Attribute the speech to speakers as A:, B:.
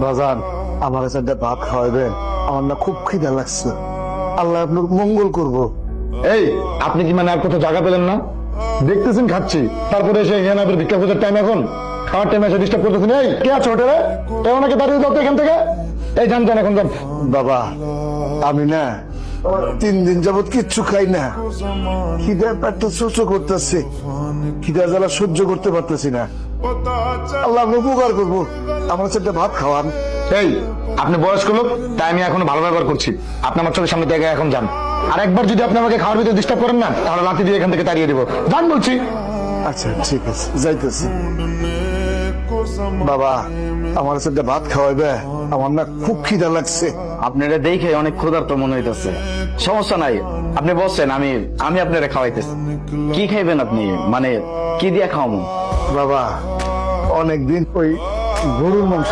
A: বাজান আমার একটা ভাত খাওয়াবেন, আমার না খুব খিদা লাগছে। আল্লাহ আপনার মঙ্গল করব।
B: এই আপনি কি মানে আর কোথাও জায়গা পেলেন না? দেখতেছেন খাচ্ছি, তারপরে এসে এখানে আপনার ভিক্ষা খোঁজার টাইম, এখন খাওয়ার টাইম এসে ডিস্টার্ব করতেছেন। এই কে আছে হোটেলে? ওনাকে দাঁড়িয়ে দাও তো এখান থেকে। এই যান যান, এখন যান।
A: বাবা আমি না 3 দিন যাবত কিচ্ছু খাই না, খিদা পেটটা শোষ করতেছে, খিদা জ্বালা সহ্য করতে পারতেছি না। আল্লাহ আপনার উপকার করবো, আমার একটা ভাত খাওয়ান।
B: এই আপনি বয়স্ক লোক, তাই আমি এখন ভালো ব্যবহার করছি। আপনি আমার চোখের সামনে থেকে এখন যান। আর একবার যদি আপনি আমাকে খাওয়ার ভিতরে ডিস্টার্ব করেন না, তাহলে লাঠি দিয়ে এখান থেকে তাড়িয়ে দিব। যান বলছি।
A: আচ্ছা ঠিক আছে, যাইতেছি। বাবা আমার একটা ভাত খাওয়াইবে, আমার না খুব খিদা লাগছে।
C: আপনারা দেখে অনেক ক্ষুধার্ত মনে হইতেছে। সমস্যা নাই, আপনি বসছেন, আমি আমি আপনারা খাওয়াইতেছি। কি খাইবেন আপনি? মানে কি দিয়ে খাওয়াবো?
A: বাবা অনেকদিন ওই গরুর মাংস